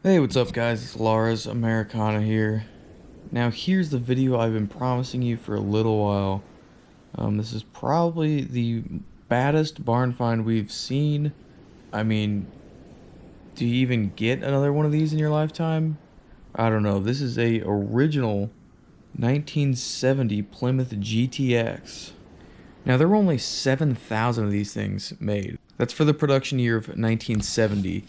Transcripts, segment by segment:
Hey, what's up guys? It's Lara's Americana here. Now here's the video I've been promising you for a little while. This is probably the baddest barn find we've seen. I mean, do you even get another one of these in your lifetime? I don't know. This is a original 1970 Plymouth GTX. Now there were only 7,000 of these things made. That's for the production year of 1970.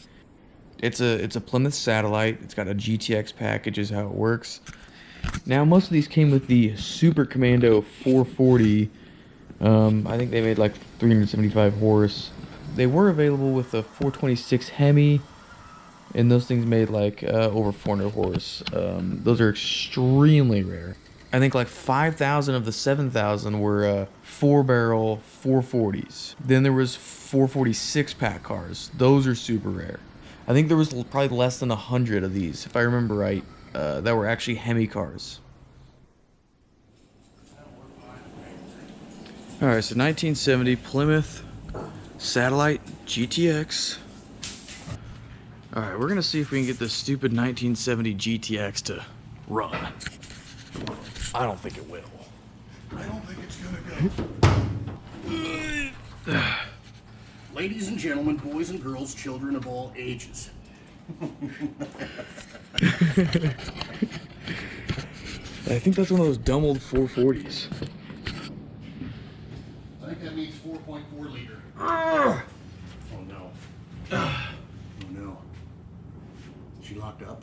It's a Plymouth satellite. It's got a GTX package is how it works. Now most of these came with the Super Commando 440. I think they made like 375 horse. They were available with a 426 Hemi, and those things made like over 400 horse. Those are extremely rare. I think like 5,000 of the 7,000 were 4-barrel 440s. Then there was 446 pack cars. Those are super rare. I think there was probably less than 100 of these, if I remember right, that were actually Hemi cars. Alright, so 1970 Plymouth Satellite GTX. Alright, we're going to see if we can get this stupid 1970 GTX to run. I don't think it will. I don't think it's gonna go. Ladies and gentlemen, boys and girls, children of all ages. I think that's one of those dumb old 440s. I think that means 4.4 liter. Oh no. Oh no. She locked up?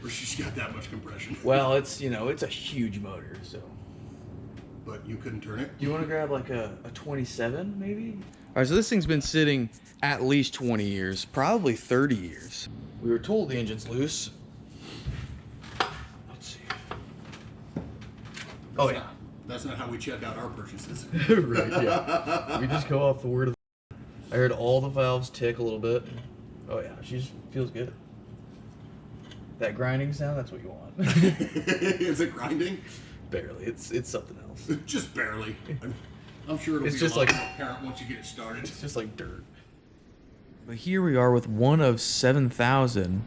Or she's got that much compression? Well, it's, it's a huge motor, so. But you couldn't turn it? Do you want to grab like a 27 maybe? Alright, so this thing's been sitting at least 20 years, probably 30 years. We were told the engine's loose. Let's see. Oh yeah. That's not how we check out our purchases. Right, yeah. We just go off the word of I heard all the valves tick a little bit. Oh yeah, she just feels good. That grinding sound, that's what you want. Is it grinding? Barely. It's something else. Just barely. I'm sure it'll It's be just a lot like more apparent once you get it started. It's just like dirt. But here we are with one of 7,000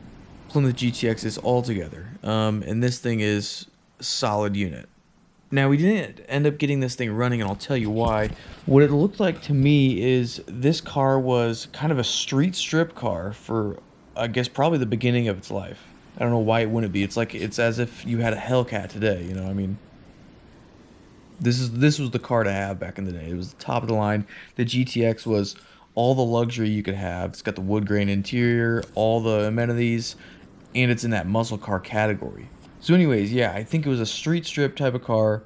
Plymouth GTXs altogether. And this thing is a solid unit. Now, we didn't end up getting this thing running, and I'll tell you why. What it looked like to me is this car was kind of a street strip car for, I guess, probably the beginning of its life. I don't know why it wouldn't be. It's as if you had a Hellcat today, I mean, this was the car to have back in the day. It was the top of the line. The GTX was all the luxury you could have. It's got the wood grain interior, all the amenities, and it's in that muscle car category. So anyways, yeah, I think it was a street strip type of car,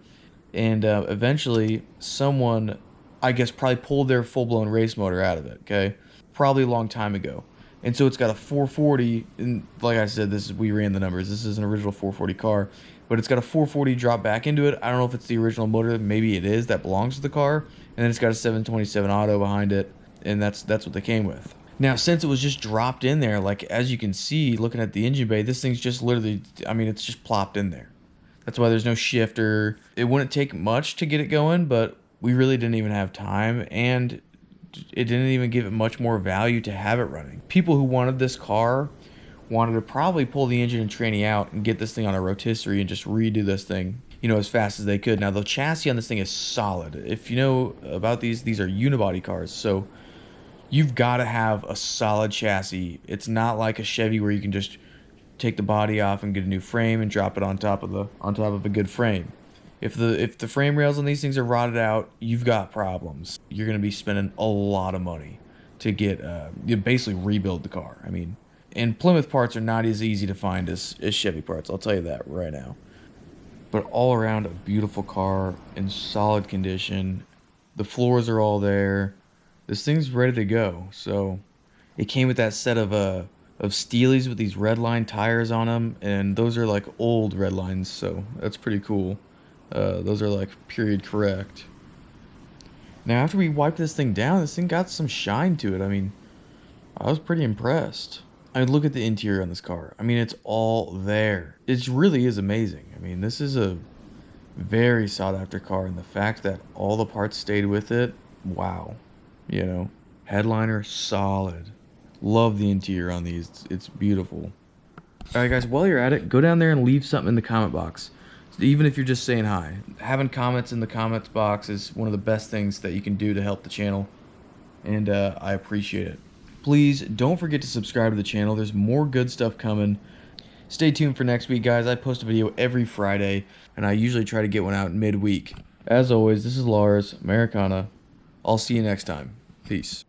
and eventually someone, I guess, probably pulled their full-blown race motor out of it, okay? Probably a long time ago. And so it's got a 440, and like I said, we ran the numbers. This is an original 440 car, but it's got a 440 drop back into it. I don't know if it's the original motor. Maybe it is. That belongs to the car. And then it's got a 727 auto behind it, and that's what they came with. Now, since it was just dropped in there, like as you can see, looking at the engine bay, this thing's just literally, I mean, it's just plopped in there. That's why there's no shifter. It wouldn't take much to get it going, but we really didn't even have time, and it didn't even give it much more value to have it running. People who wanted this car wanted to probably pull the engine and tranny out and get this thing on a rotisserie and just redo this thing, as fast as they could. Now, the chassis on this thing is solid. If you know about these are unibody cars, so you've got to have a solid chassis. It's not like a Chevy where you can just take the body off and get a new frame and drop it on top of a good frame. If the frame rails on these things are rotted out, you've got problems. You're going to be spending a lot of money to get you basically rebuild the car. I mean, and Plymouth parts are not as easy to find as Chevy parts. I'll tell you that right now. But all around, a beautiful car in solid condition. The floors are all there. This thing's ready to go. So it came with that set of Steelies with these red line tires on them, and those are like old red lines, so that's pretty cool. Those are like period correct. Now, after we wiped this thing down, this thing got some shine to it. I mean, I was pretty impressed. I mean, look at the interior on this car. I mean, it's all there. It really is amazing. I mean, this is a very sought after car, and the fact that all the parts stayed with it, wow. Headliner, solid. Love the interior on these. It's beautiful. Alright guys, while you're at it, go down there and leave something in the comment box. Even if you're just saying hi. Having comments in the comments box is one of the best things that you can do to help the channel. And I appreciate it. Please don't forget to subscribe to the channel. There's more good stuff coming. Stay tuned for next week, guys. I post a video every Friday, and I usually try to get one out midweek. As always, this is Lars, Americana. I'll see you next time. Peace.